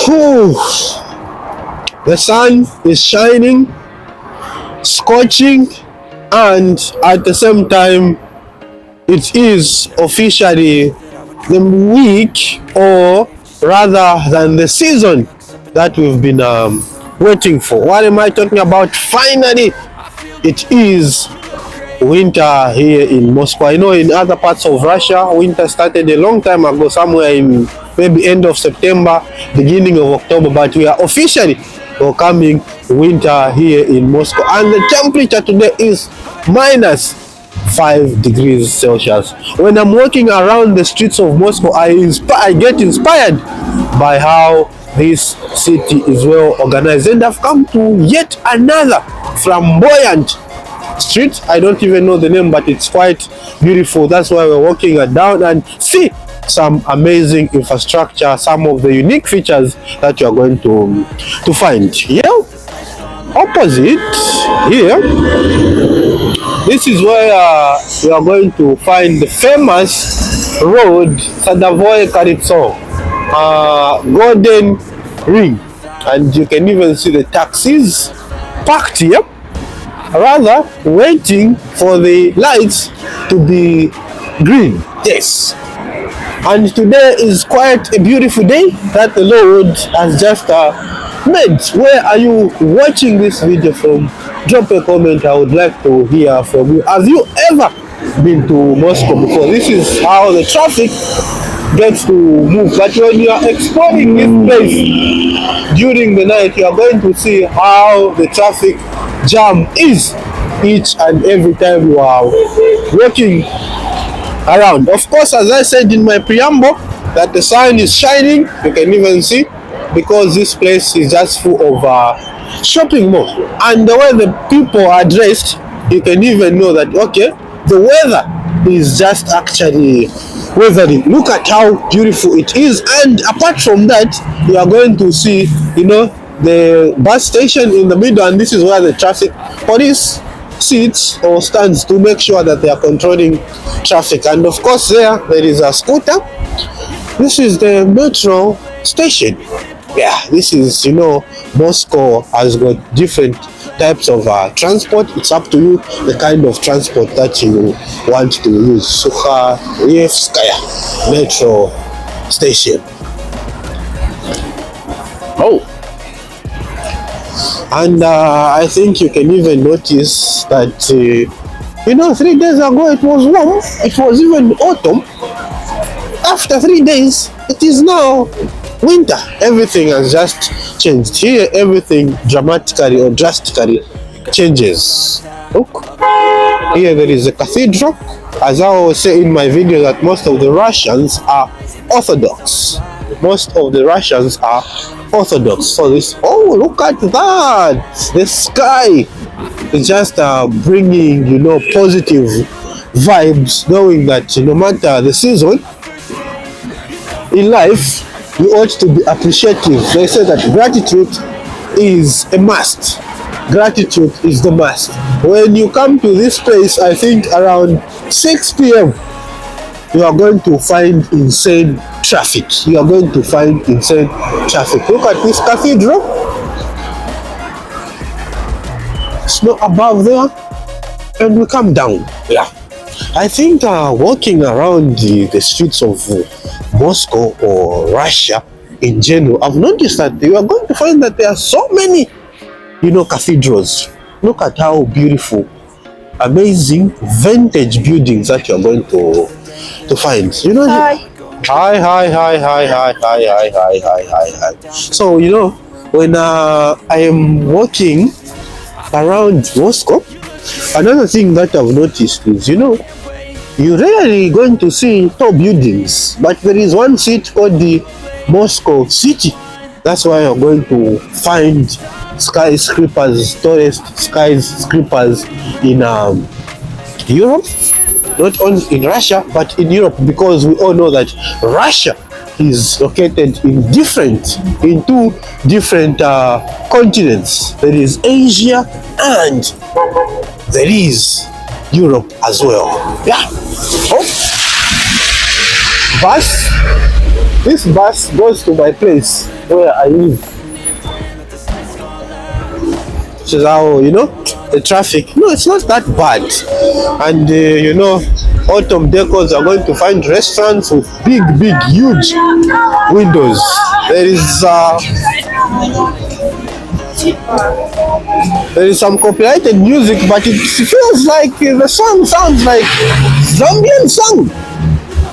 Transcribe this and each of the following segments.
Whew. The sun is shining, scorching, and at the same time, it is officially the week, or rather than the season that we've been waiting for. What am I talking about? Finally, it is winter here in Moscow. I know in other parts of Russia, winter started a long time ago, somewhere in maybe end of September, beginning of October, but we are officially welcoming winter here in Moscow. And the temperature today is minus 5 degrees Celsius. When I'm walking around the streets of Moscow, I get inspired by how this city is well organized. And I've come to yet another flamboyant street. I don't even know the name, but it's quite beautiful. That's why we're walking down and see some amazing infrastructure, some of the unique features that you are going to find. Here, opposite here, this is where you are going to find the famous road Sadavoy Karitso, Golden Ring, and you can even see the taxis parked here, rather waiting for the lights to be green. Yes. And today is quite a beautiful day that the Lord has just made. Where are you watching this video from? Drop a comment. I would like to hear from you. Have you ever been to Moscow before? This is how the traffic gets to move. But when you are exploring this place during the night, you are going to see how the traffic jam is each and every time you are walking around. Of course, as I said in my preamble, that the sun is shining. You can even see, because this place is just full of shopping malls, and the way the people are dressed, you can even know that okay, the weather is just actually weathering. Look at how beautiful it is. And apart from that, you are going to see, the bus station in the middle, and this is where the traffic police sits or stands to make sure that they are controlling traffic. And of course there is a scooter. This is the metro station. Yeah, this is, Moscow has got different types of transport. It's up to you the kind of transport that you want to use. Sukhaevskaya metro station. Oh, and I think you can even notice that 3 days ago it was warm, it was even autumn. After 3 days it is now winter. Everything has just changed here. Everything dramatically or drastically changes. Look, here there is a cathedral. As I always say in my video, that most of the Russians are Orthodox. Most of the Russians are Orthodox. So look at that. The sky is just bringing, positive vibes, knowing that no matter the season in life, you ought to be appreciative. They say that gratitude is a must. Gratitude is the must. When you come to this place, I think around 6 p.m., you are going to find insane traffic. You are going to find insane traffic. Look at this cathedral. Snow above there, and we come down. Yeah, I think walking around the streets of Moscow or Russia in general, I've noticed that you are going to find that there are so many, cathedrals. Look at how beautiful, amazing, vintage buildings that you are going to find. Hi. Hi. So, when I am walking around Moscow, another thing that I've noticed is, you're rarely going to see tall buildings, but there is one city called the Moscow City. That's why you're going to find skyscrapers, tallest skyscrapers in Europe, not only in Russia, but in Europe, because we all know that Russia is located in two different continents. There is Asia and there is Europe as well. Yeah. Oh. Bus this bus goes to my place where I live. Which is how, the traffic, no, it's not that bad. And autumn decors are going to find restaurants with big, huge windows. There is some copyrighted music, but it feels like the song sounds like Zambian song.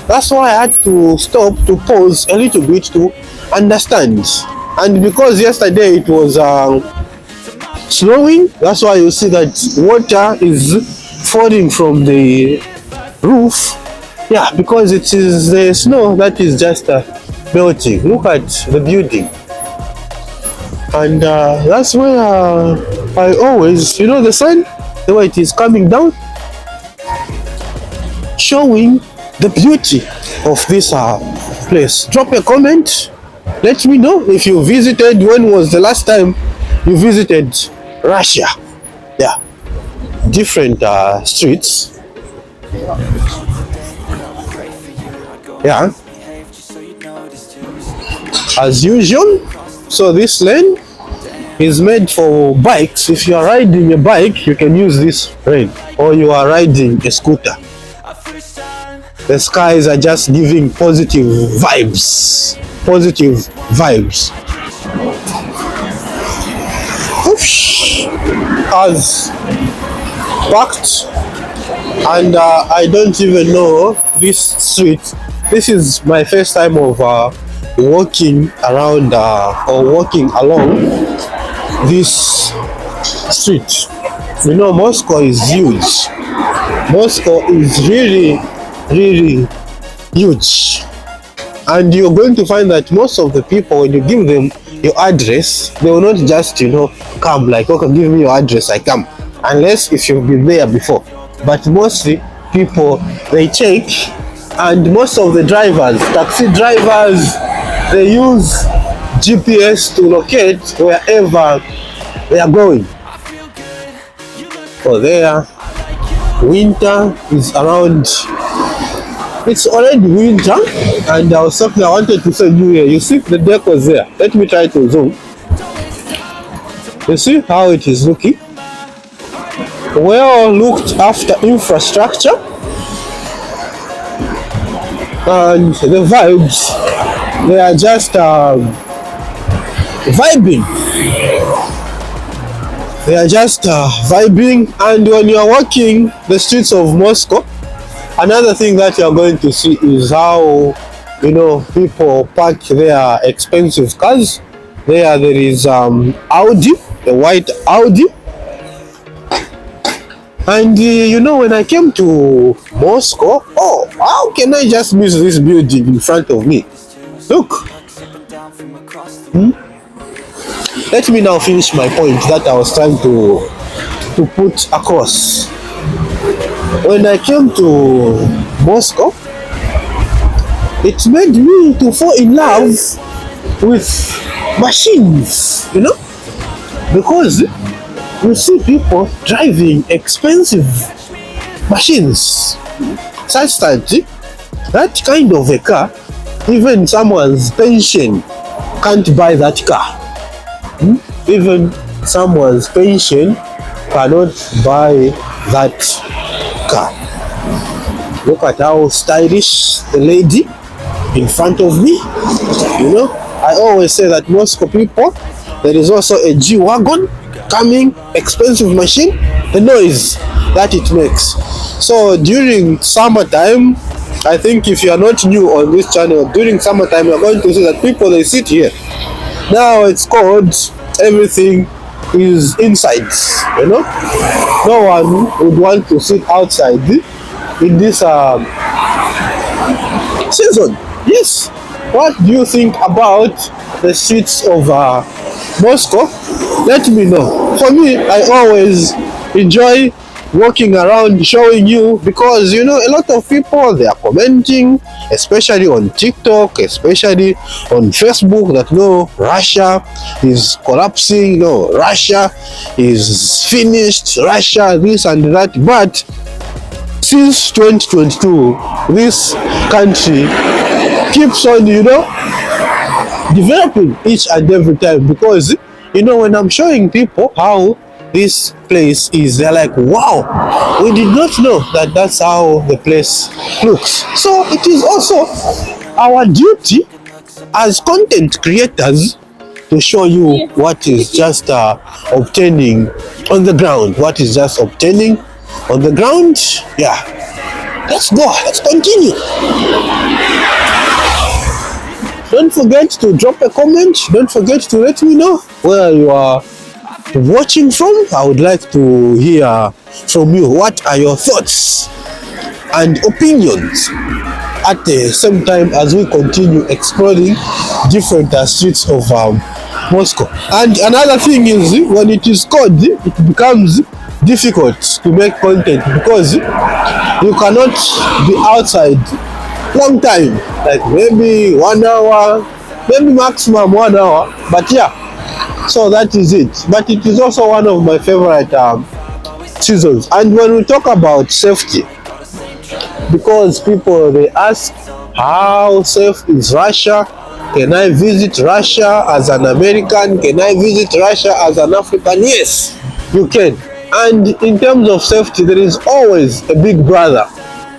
That's why I had to stop to pause a little bit to understand. And because yesterday it was snowing, that's why you see that water is falling from the roof. Yeah, because it is the snow that is just melting. Look at the building. And that's where I always, the sun, the way it is coming down, showing the beauty of this place. Drop a comment. Let me know if you visited. When was the last time you visited Russia? Yeah, different streets. Yeah, as usual. So this lane is made for bikes. If you are riding a bike, you can use this lane, or you are riding a scooter. The skies are just giving positive vibes. Positive vibes. Oosh. As packed, and I don't even know this street. This is my first time of walking around or walking along this street. Moscow is huge. Moscow is really huge, and you're going to find that most of the people, when you give them your address, they will not just come like, okay, give me your address, I come, unless if you've been there before. But mostly people, they check, and most of the drivers, taxi drivers, they use GPS to locate wherever they are going. So there, winter is around. It's already winter, and I wanted to say New Year. You see the deck was there. Let me try to zoom. You see how it is looking? Well looked after infrastructure, and the vibes, they are just vibing. They are just vibing, and when you are walking the streets of Moscow, another thing that you are going to see is how, people park their expensive cars. There is Audi, a white Audi. And when I came to Moscow, oh, how can I just miss this building in front of me? Look. Let me now finish my point that I was trying to put across. When I came to Moscow, it made me to fall in love with machines, because you see people driving expensive machines, such that kind of a car, even someone's pension can't buy that car. Even someone's pension cannot buy that car. Look at how stylish the lady in front of me. I always say that Moscow people, there is also a G-Wagon coming, expensive machine, the noise that it makes. So during summertime, I think if you are not new on this channel, during summertime you're going to see that people, they sit here. Now it's called everything is inside, no one would want to sit outside in this season. Yes. What do you think about the streets of Moscow? Let me know. For me, I always enjoy walking around showing you, because a lot of people, they are commenting, especially on TikTok, especially on Facebook, that Russia is collapsing, Russia is finished, Russia this and that. But since 2022, this country keeps on, developing each and every time, because when I'm showing people how this place is, they're like, wow, we did not know that that's how the place looks. So it is also our duty as content creators to show you what is just obtaining on the ground, what is just obtaining on the ground. Yeah, let's go, let's continue. Don't forget to drop a comment. Don't forget to let me know where you are watching from. I would like to hear from you. What are your thoughts and opinions at the same time as we continue exploring different streets of Moscow? And another thing is, when it is cold, it becomes difficult to make content, because you cannot be outside long time, like maybe 1 hour, maybe maximum 1 hour. But yeah, so that is it. But it is also one of my favorite seasons. And when we talk about safety, because people, they ask, how safe is Russia? Can I visit Russia as an American? Can I visit Russia as an African? Yes, you can. And in terms of safety, there is always a big brother.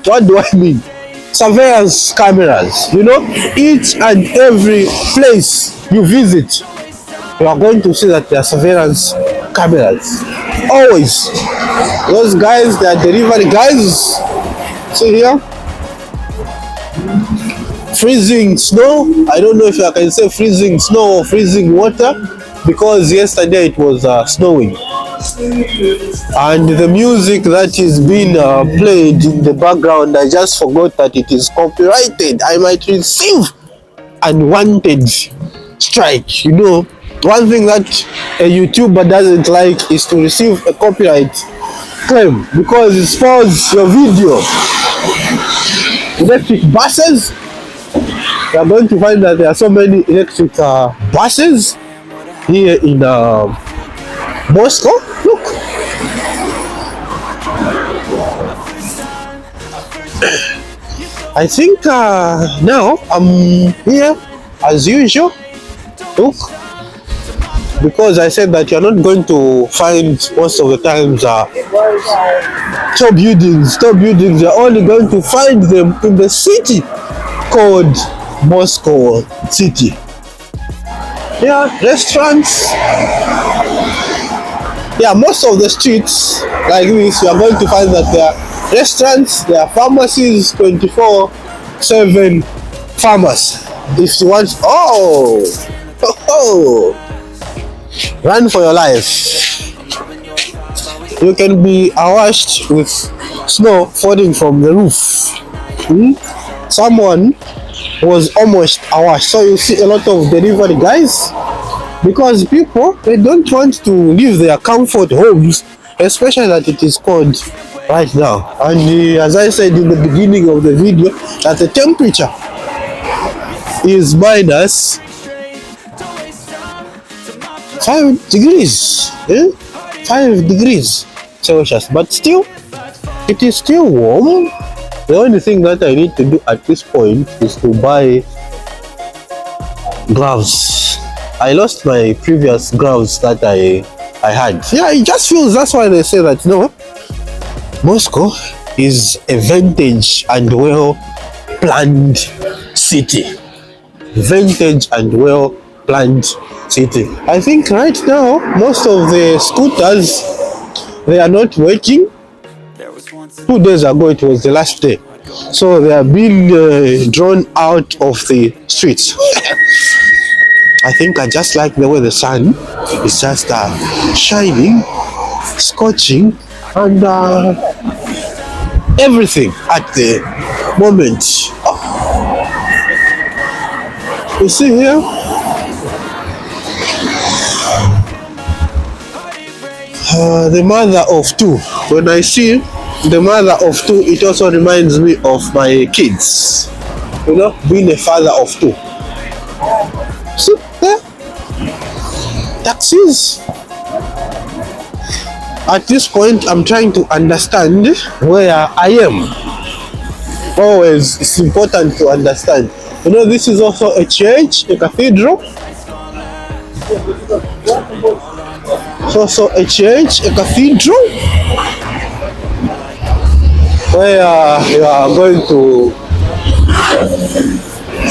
What do I mean? Surveillance cameras. Each and every place you visit, you are going to see that there are surveillance cameras. Always. Those guys, they are delivery guys. See here? Freezing snow. I don't know if I can say freezing snow or freezing water, because yesterday it was snowing. And the music that is being played in the background, I just forgot that it is copyrighted. I might receive unwanted strike. One thing that a YouTuber doesn't like is to receive a copyright claim, because it spoils your video. Electric buses. You are going to find that there are so many electric buses here in Moscow. Look. I think now I'm here as usual. Look. Because I said that you're not going to find most of the times tall buildings. You're only going to find them in the city called Moscow City. Yeah, restaurants. Yeah, most of the streets like this, you are going to find that there are restaurants, there are pharmacies, 24/7 pharmacy. If you want, run for your life. You can be washed with snow falling from the roof. Someone was almost washed. So you see a lot of delivery guys, because people, they don't want to leave their comfort homes, especially that it is cold right now. And as I said in the beginning of the video, that the temperature is minus 5 degrees, 5 degrees Celsius, but still, it is still warm. The only thing that I need to do at this point is to buy gloves. I lost my previous gloves that I had. Yeah, it just feels, that's why they say that, Moscow is a vintage and well-planned city. Vintage and well-planned city. I think right now, most of the scooters, they are not working. 2 days ago, it was the last day. So they are being drawn out of the streets. I think I just like the way the sun is just shining, scorching, and everything at the moment. You see here? The mother of two. When I see the mother of two, it also reminds me of my kids. Being a father of two. See there? Taxis. At this point, I'm trying to understand where I am. Always, it's important to understand You know, this is also a church, a cathedral. It's also a church, a cathedral, where you are going to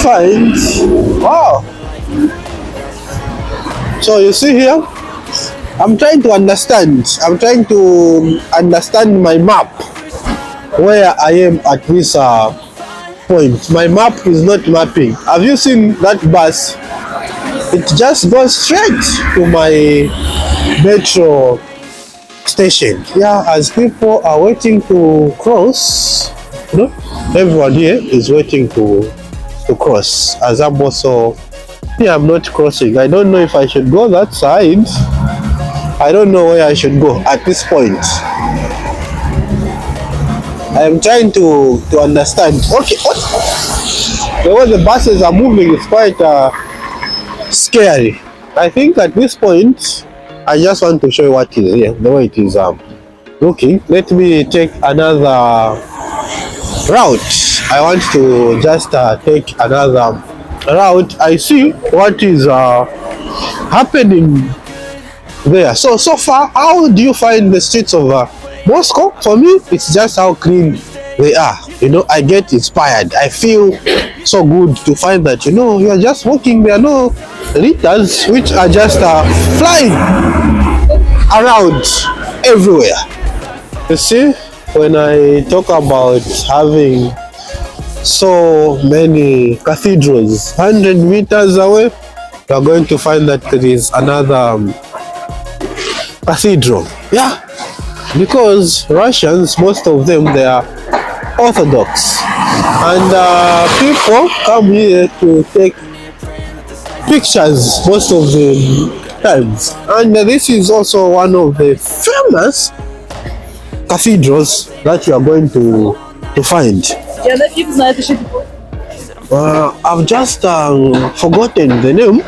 find. Wow. So you see here, I'm trying to understand my map, where I am at this point. My map is not mapping. Have you seen that bus? It just goes straight to my metro station. Yeah, as people are waiting to cross, you know, everyone here is waiting to cross. As I'm also, yeah, I'm not crossing. I don't know if I should go that side. I don't know where I should go at this point. I am trying to understand. Okay, the way the buses are moving is quite scary. I think at this point, I just want to show you what is here, the way it is looking. Let me take another route. I want to just take another route. I see what is happening there. So far, how do you find the streets of Moscow? For me, it's just how clean they are. You know, I get inspired. I feel so good to find that, you know, you are just walking, there are no litters which are just flying around everywhere. You see, when I talk about having so many cathedrals 100 meters away, you are going to find that there is another cathedral. Yeah, because Russians, most of them, they are Orthodox, and people come here to take pictures most of the times. And this is also one of the famous cathedrals that you are going to find. I've just forgotten the name,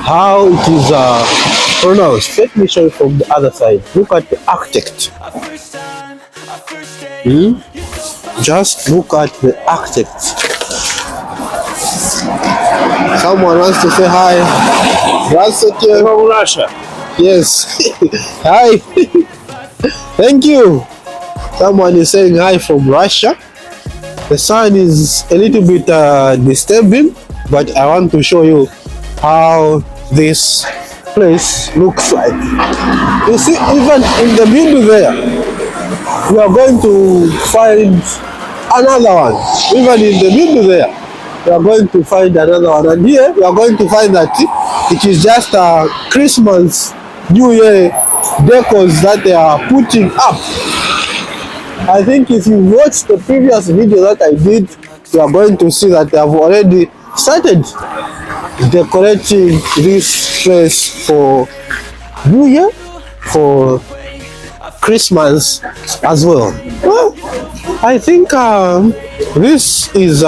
how it is pronounced. Let me show you from the other side. Look at the architect. Just look at the architect. Someone wants to say hi. Здравствуйте. From Russia. Yes. Hi. Thank you. Someone is saying hi from Russia. The sun is a little bit disturbing, but I want to show you how this place looks like. You see, even in the middle there, we are going to find another one. Even in the middle there, we are going to find another one. And here, we are going to find that it is just a Christmas, New Year decors that they are putting up. I think if you watch the previous video that I did, you are going to see that they have already started decorating this place for New Year, for Christmas as well. Well, I think this is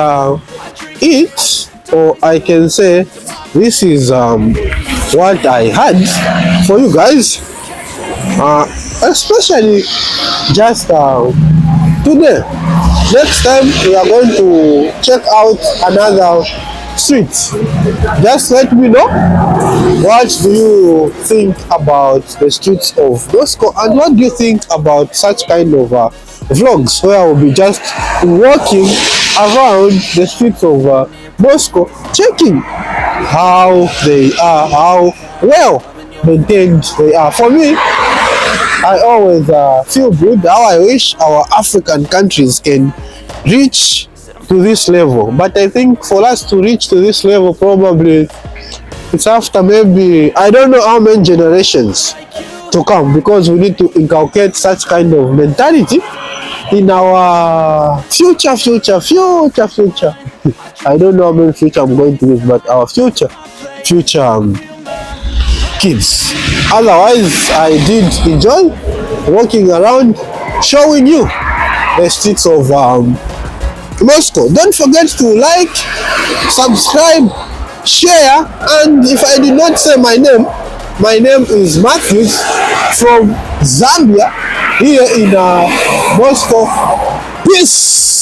it, or I can say this is what I had for you guys, especially just today. Next time we are going to check out another street. Just let me know, what do you think about the streets of Moscow, and what do you think about such kind of vlogs where I will be just walking around the streets of Moscow, checking how they are, how well maintained they are. For me, I always feel good how I wish our African countries can reach to this level. But I think for us to reach to this level, probably it's after maybe, I don't know how many generations to come, because we need to inculcate such kind of mentality in our future. I don't know how many future I'm going to use, but our future kids. Otherwise, I did enjoy walking around, showing you the streets of Moscow. Don't forget to like, subscribe, share, and if I did not say my name is Matthews from Zambia, here in Moscow. Peace.